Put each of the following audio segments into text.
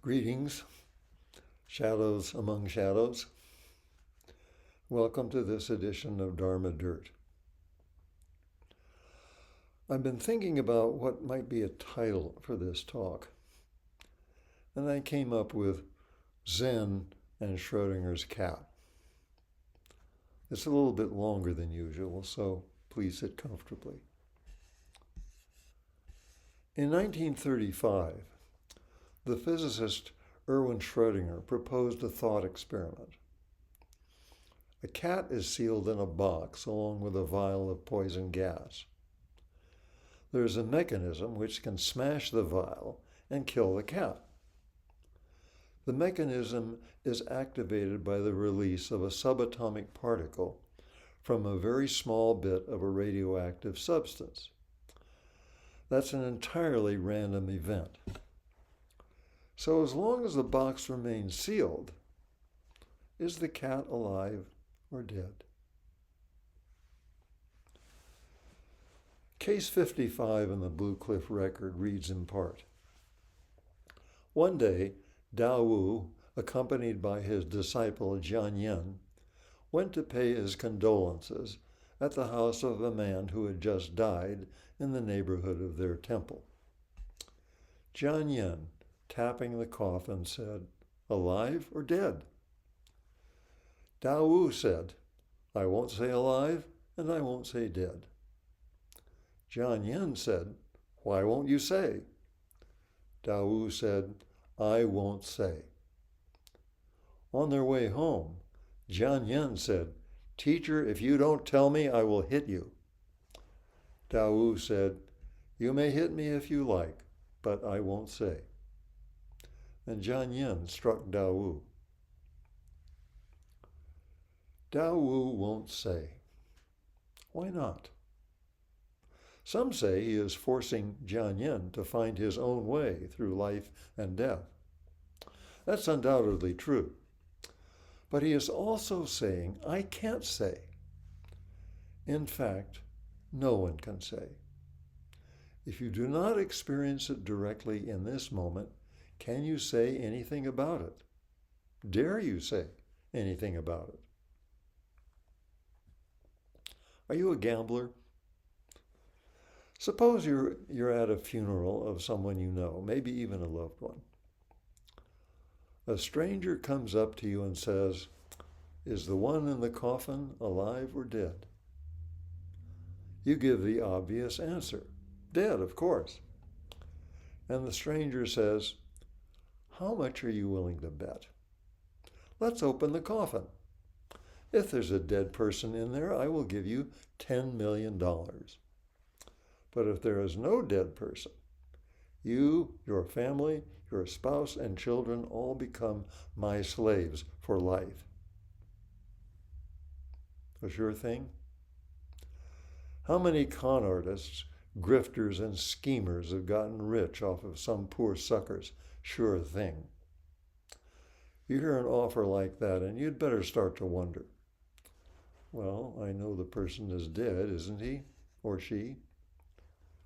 Greetings, shadows among shadows. Welcome to this edition of Dharma Dirt. I've been thinking about what might be a title for this talk, and I came up with Zen and Schrodinger's cat. It's a little bit longer than usual, so please sit comfortably. In 1935, the physicist Erwin Schrodinger proposed a thought experiment. A cat is sealed in a box along with a vial of poison gas. There is a mechanism which can smash the vial and kill the cat. The mechanism is activated by the release of a subatomic particle from a very small bit of a radioactive substance. That's an entirely random event. So as long as the box remains sealed, is the cat alive or dead? Case 55 in the Blue Cliff Record reads in part, one day, Dao Wu, accompanied by his disciple Jian Yin, went to pay his condolences at the house of a man who had just died in the neighborhood of their temple. Jian Yin, tapping the coffin, said, "Alive or dead?" Dao Wu said, "I won't say alive and I won't say dead." Jian Yin said, "Why won't you say?" Dao Wu said, "I won't say." On their way home, Jian Yin said, "Teacher, if you don't tell me, I will hit you." Dao Wu said, "You may hit me if you like, but I won't say." And Jian Yin struck Dao Wu. Dao Wu won't say. Why not? Some say he is forcing Jian Yin to find his own way through life and death. That's undoubtedly true. But he is also saying, I can't say. In fact, no one can say. If you do not experience it directly in this moment, can you say anything about it? Dare you say anything about it? Are you a gambler? Suppose you're at a funeral of someone you know, maybe even a loved one. A stranger comes up to you and says, "Is the one in the coffin alive or dead?" You give the obvious answer, "Dead, of course." And the stranger says, "How much are you willing to bet? Let's open the coffin. If there's a dead person in there, I will give you $10 million. But if there is no dead person, you, your family, your spouse, and children all become my slaves for life." A sure thing? How many con artists, grifters, and schemers have gotten rich off of some poor sucker's sure thing? You hear an offer like that, and you'd better start to wonder. Well, I know the person is dead, isn't he or she?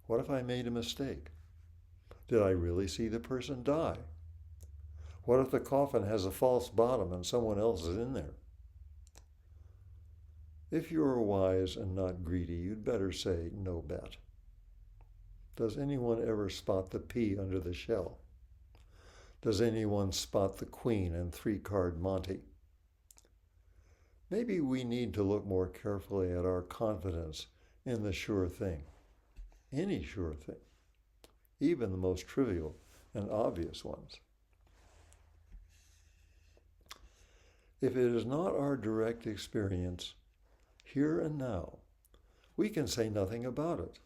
What if I made a mistake? Did I really see the person die? What if the coffin has a false bottom and someone else is in there? If you are wise and not greedy, you'd better say no bet. Does anyone ever spot the pea under the shell? Does anyone spot the queen and three-card Monte? Maybe we need to look more carefully at our confidence in the sure thing. Any sure thing, even the most trivial and obvious ones. If it is not our direct experience, here and now, we can say nothing about it.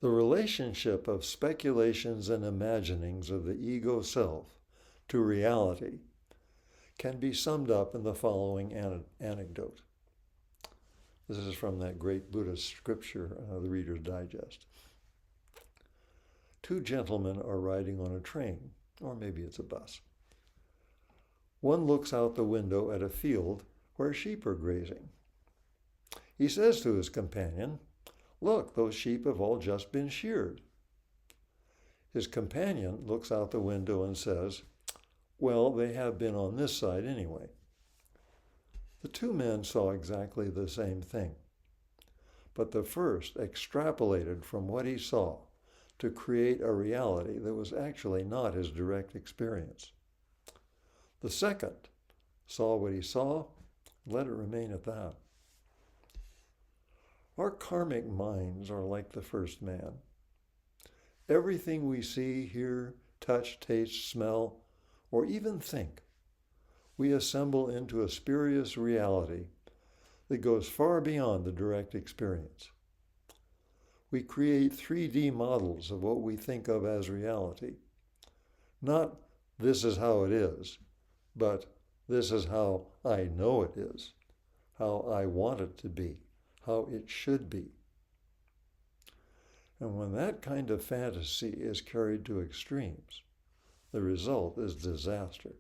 The relationship of speculations and imaginings of the ego self to reality can be summed up in the following anecdote. This is from that great Buddhist scripture, the Reader's Digest. Two gentlemen are riding on a train, or maybe it's a bus. One looks out the window at a field where sheep are grazing. He says to his companion, "Look, those sheep have all just been sheared." His companion looks out the window and says, "Well, they have been on this side anyway." The two men saw exactly the same thing, but the first extrapolated from what he saw to create a reality that was actually not his direct experience. The second saw what he saw, let it remain at that. Our karmic minds are like the first man. Everything we see, hear, touch, taste, smell, or even think, we assemble into a spurious reality that goes far beyond the direct experience. We create 3D models of what we think of as reality. Not "this is how it is," but "this is how I know it is, how I want it to be, how it should be." And when that kind of fantasy is carried to extremes, the result is disaster.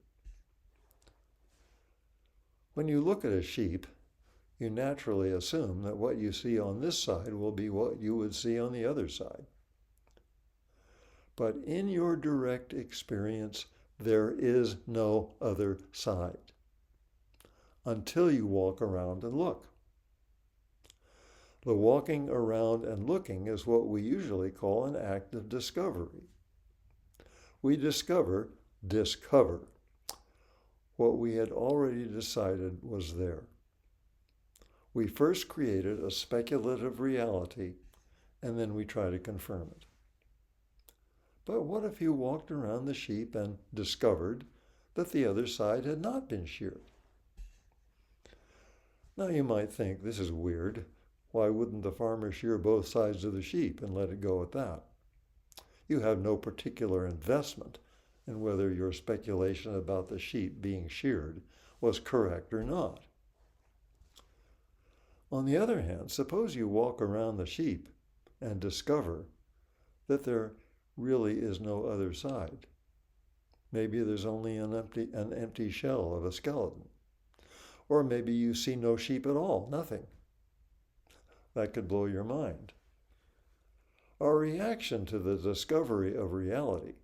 When you look at a sheep, you naturally assume that what you see on this side will be what you would see on the other side. But in your direct experience, there is no other side until you walk around and look. The walking around and looking is what we usually call an act of discovery. We discover what we had already decided was there. We first created a speculative reality, and then we try to confirm it. But what if you walked around the sheep and discovered that the other side had not been sheared? Now you might think, this is weird. Why wouldn't the farmer shear both sides of the sheep and let it go at that? You have no particular investment in whether your speculation about the sheep being sheared was correct or not. On the other hand, suppose you walk around the sheep and discover that there really is no other side. Maybe there's only an empty shell of a skeleton. Or maybe you see no sheep at all, nothing. That could blow your mind. Our reaction to the discovery of reality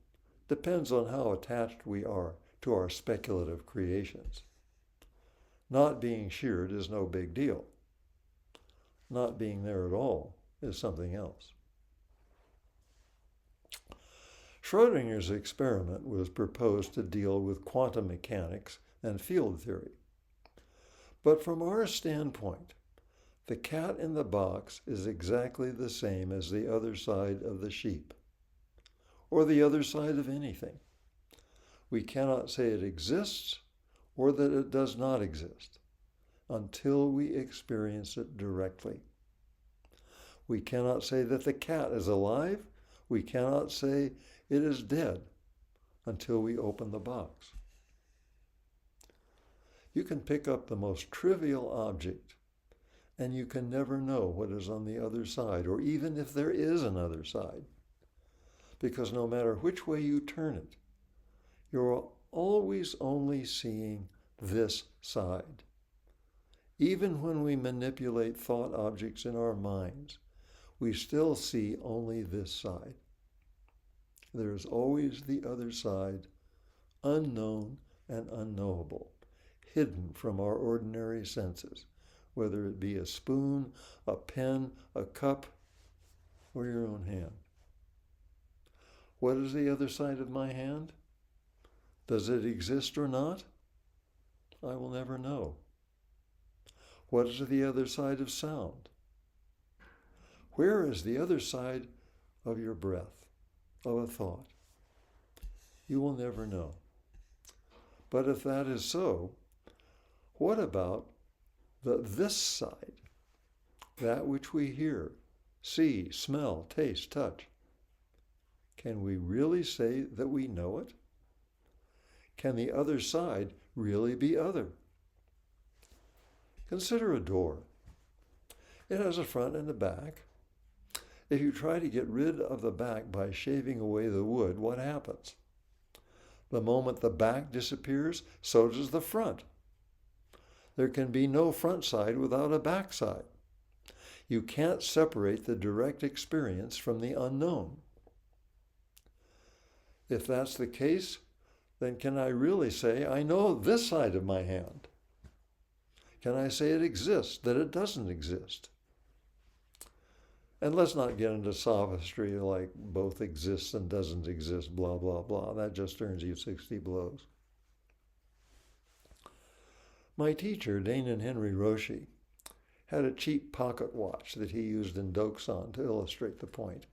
depends on how attached we are to our speculative creations. Not being sheared is no big deal. Not being there at all is something else. Schrodinger's experiment was proposed to deal with quantum mechanics and field theory. But from our standpoint, the cat in the box is exactly the same as the other side of the sheep, or the other side of anything. We cannot say it exists or that it does not exist until we experience it directly. We cannot say that the cat is alive. We cannot say it is dead until we open the box. You can pick up the most trivial object, and you can never know what is on the other side, or even if there is another side. Because no matter which way you turn it, you're always only seeing this side. Even when we manipulate thought objects in our minds, we still see only this side. There is always the other side, unknown and unknowable, hidden from our ordinary senses, whether it be a spoon, a pen, a cup, or your own hand. What is the other side of my hand? Does it exist or not? I will never know. What is the other side of sound? Where is the other side of your breath, of a thought? You will never know. But if that is so, what about this side, that which we hear, see, smell, taste, touch? Can we really say that we know it? Can the other side really be other? Consider a door. It has a front and a back. If you try to get rid of the back by shaving away the wood, what happens? The moment the back disappears, so does the front. There can be no front side without a back side. You can't separate the direct experience from the unknown. If that's the case, then can I really say I know this side of my hand? Can I say it exists, that it doesn't exist? And let's not get into sophistry like both exists and doesn't exist, blah, blah, blah. That just earns you 60 blows. My teacher, Danon Henry Roshi, had a cheap pocket watch that he used in Dokusan to illustrate the point.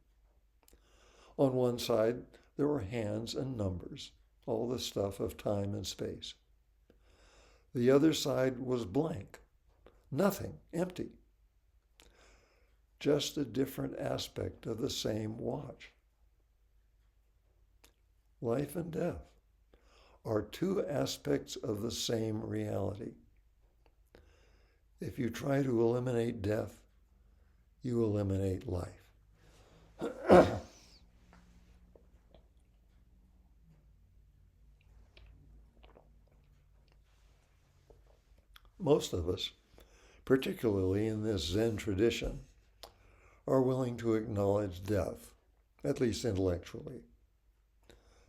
On one side, there were hands and numbers, all the stuff of time and space. The other side was blank, nothing, empty. Just a different aspect of the same watch. Life and death are two aspects of the same reality. If you try to eliminate death, you eliminate life. Most of us, particularly in this Zen tradition, are willing to acknowledge death, at least intellectually.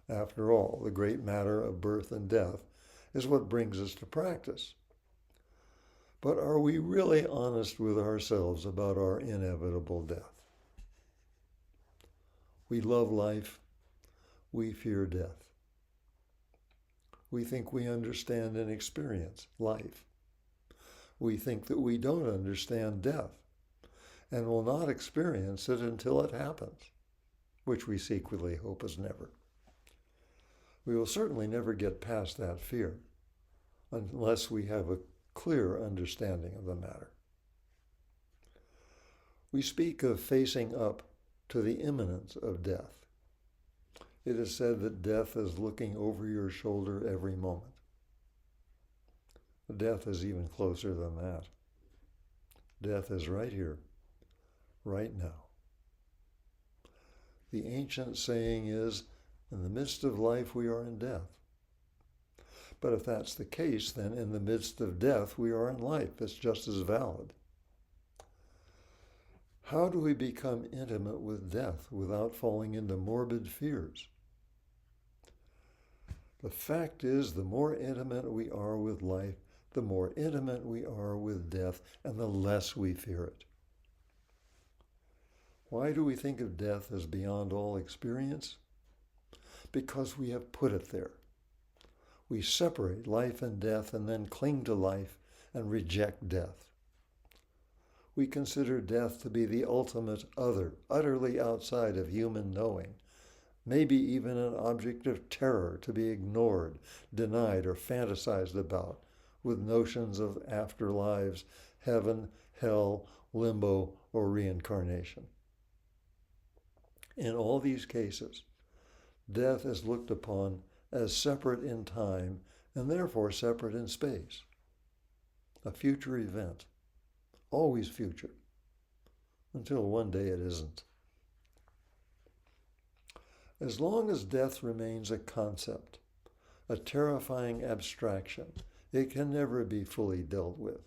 After all, the great matter of birth and death is what brings us to practice. But are we really honest with ourselves about our inevitable death? We love life, we fear death. We think we understand and experience life. We think that we don't understand death and will not experience it until it happens, which we secretly hope is never. We will certainly never get past that fear unless we have a clear understanding of the matter. We speak of facing up to the imminence of death. It is said that death is looking over your shoulder every moment. Death is even closer than that. Death is right here, right now. The ancient saying is, in the midst of life we are in death. But if that's the case, then in the midst of death we are in life. It's just as valid. How do we become intimate with death without falling into morbid fears? The fact is, the more intimate we are with life, the more intimate we are with death, and the less we fear it. Why do we think of death as beyond all experience? Because we have put it there. We separate life and death and then cling to life and reject death. We consider death to be the ultimate other, utterly outside of human knowing, maybe even an object of terror to be ignored, denied, or fantasized about, with notions of afterlives, heaven, hell, limbo, or reincarnation. In all these cases, death is looked upon as separate in time and therefore separate in space. A future event, always future, until one day it isn't. As long as death remains a concept, a terrifying abstraction, it can never be fully dealt with.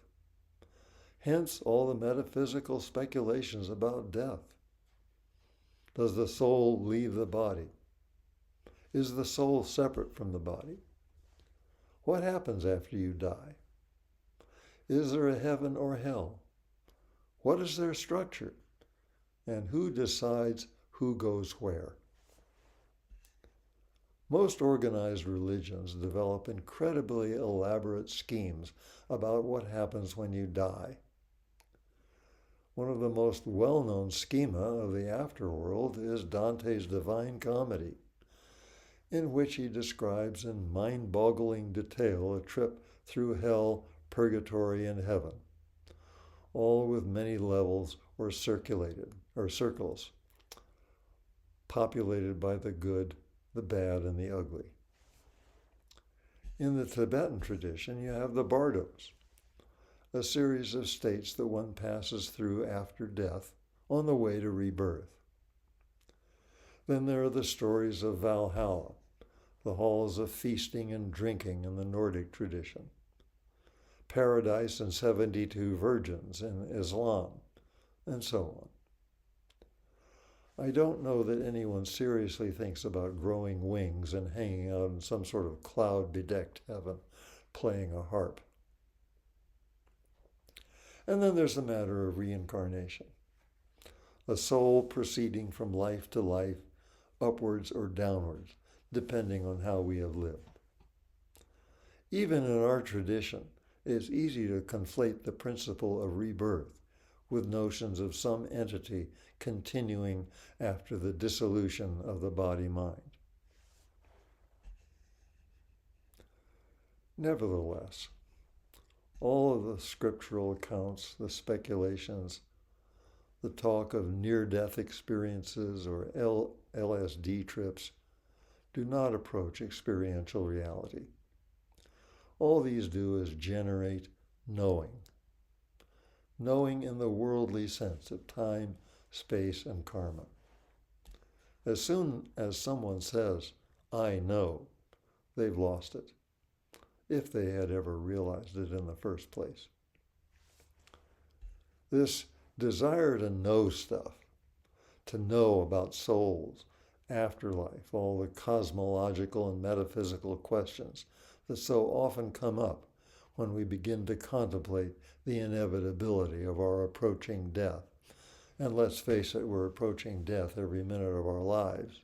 Hence all the metaphysical speculations about death. Does the soul leave the body? Is the soul separate from the body? What happens after you die? Is there a heaven or hell? What is their structure? And who decides who goes where? Most organized religions develop incredibly elaborate schemes about what happens when you die. One of the most well-known schema of the afterworld is Dante's Divine Comedy, in which he describes in mind-boggling detail a trip through hell, purgatory, and heaven, all with many levels or circles, populated by the good, the bad, and the ugly. In the Tibetan tradition, you have the bardos, a series of states that one passes through after death on the way to rebirth. Then there are the stories of Valhalla, the halls of feasting and drinking in the Nordic tradition, paradise and 72 virgins in Islam, and so on. I don't know that anyone seriously thinks about growing wings and hanging out in some sort of cloud-bedecked heaven, playing a harp. And then there's the matter of reincarnation. A soul proceeding from life to life, upwards or downwards, depending on how we have lived. Even in our tradition, it's easy to conflate the principle of rebirth with notions of some entity continuing after the dissolution of the body-mind. Nevertheless, all of the scriptural accounts, the speculations, the talk of near-death experiences or LSD trips do not approach experiential reality. All these do is generate knowing. Knowing in the worldly sense of time, space, and karma. As soon as someone says, I know, they've lost it, if they had ever realized it in the first place. This desire to know stuff, to know about souls, afterlife, all the cosmological and metaphysical questions that so often come up when we begin to contemplate the inevitability of our approaching death. And let's face it, we're approaching death every minute of our lives.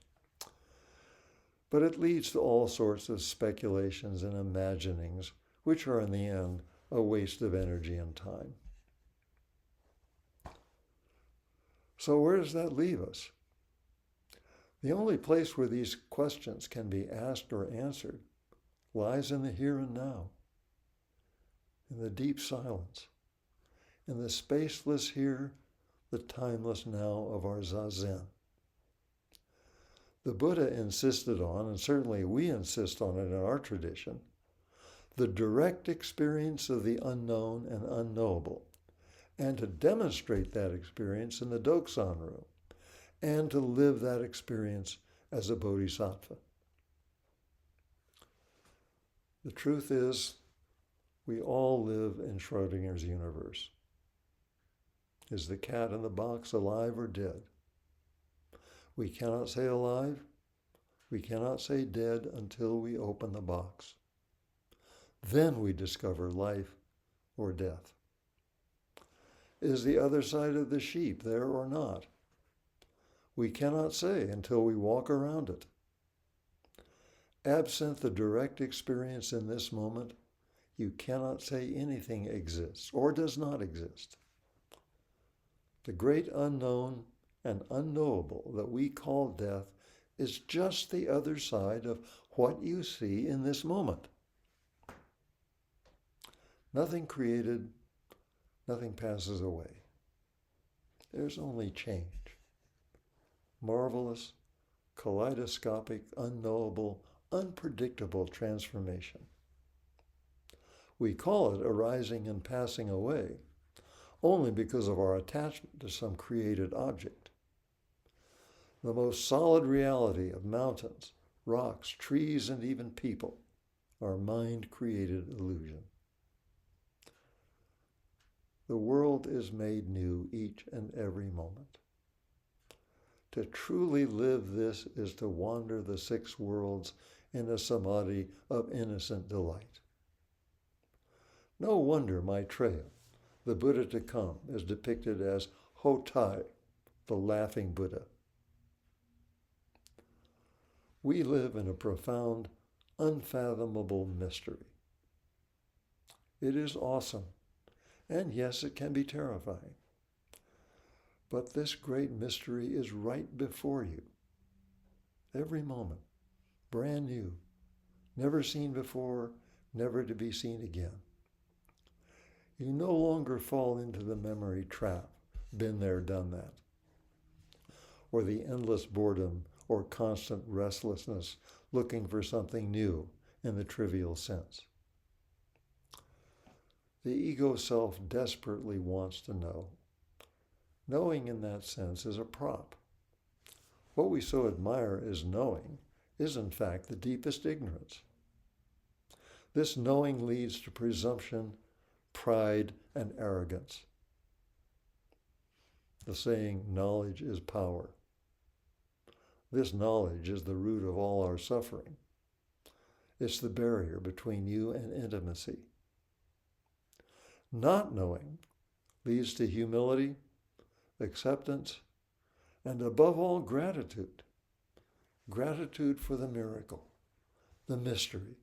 But it leads to all sorts of speculations and imaginings, which are in the end a waste of energy and time. So where does that leave us? The only place where these questions can be asked or answered lies in the here and now, in the deep silence, in the spaceless here, the timeless now of our zazen. The Buddha insisted on, and certainly we insist on it in our tradition, the direct experience of the unknown and unknowable, and to demonstrate that experience in the Doksan room, and to live that experience as a bodhisattva. The truth is, we all live in Schrodinger's universe. Is the cat in the box alive or dead? We cannot say alive, we cannot say dead until we open the box. Then we discover life or death. Is the other side of the sheep there or not? We cannot say until we walk around it. Absent the direct experience in this moment, you cannot say anything exists or does not exist. The great unknown and unknowable that we call death is just the other side of what you see in this moment. Nothing created, nothing passes away. There's only change. Marvelous, kaleidoscopic, unknowable, unpredictable transformation. We call it arising and passing away only because of our attachment to some created object. The most solid reality of mountains, rocks, trees, and even people are mind-created illusion. The world is made new each and every moment. To truly live this is to wander the six worlds in a samadhi of innocent delight. No wonder Maitreya, the Buddha to come, is depicted as Hotai, the laughing Buddha. We live in a profound, unfathomable mystery. It is awesome, and yes, it can be terrifying. But this great mystery is right before you. Every moment, brand new, never seen before, never to be seen again. You no longer fall into the memory trap, been there, done that, or the endless boredom or constant restlessness looking for something new in the trivial sense. The ego self desperately wants to know. Knowing in that sense is a prop. What we so admire as knowing is in fact the deepest ignorance. This knowing leads to presumption, pride, and arrogance. The saying, knowledge is power. This knowledge is the root of all our suffering. It's the barrier between you and intimacy. Not knowing leads to humility, acceptance, and above all, gratitude. Gratitude for the miracle, the mystery,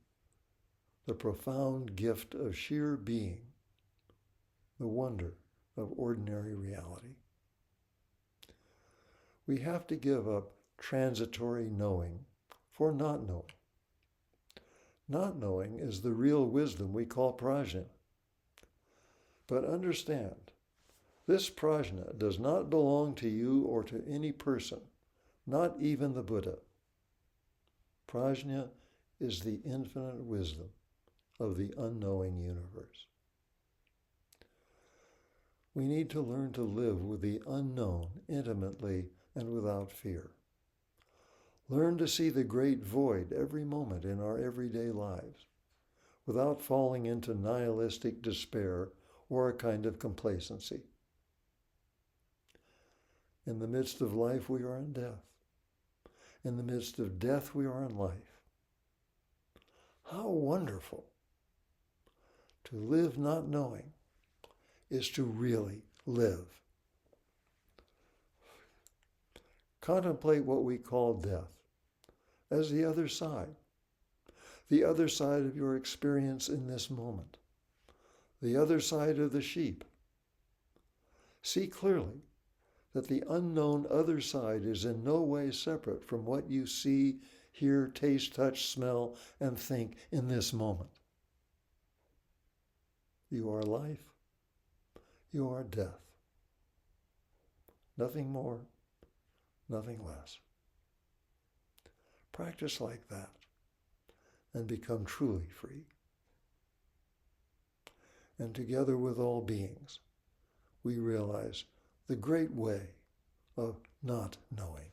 the profound gift of sheer being, the wonder of ordinary reality. We have to give up transitory knowing for not knowing. Not knowing is the real wisdom we call prajna. But understand, this prajna does not belong to you or to any person, not even the Buddha. Prajna is the infinite wisdom of the unknowing universe. We need to learn to live with the unknown intimately and without fear. Learn to see the great void every moment in our everyday lives without falling into nihilistic despair or a kind of complacency. In the midst of life, we are in death. In the midst of death, we are in life. How wonderful! To live not knowing is to really live. Contemplate what we call death as the other side of your experience in this moment, the other side of the sheep. See clearly that the unknown other side is in no way separate from what you see, hear, taste, touch, smell, and think in this moment. You are life. You are death. Nothing more, nothing less. Practice like that and become truly free. And together with all beings, we realize the great way of not knowing.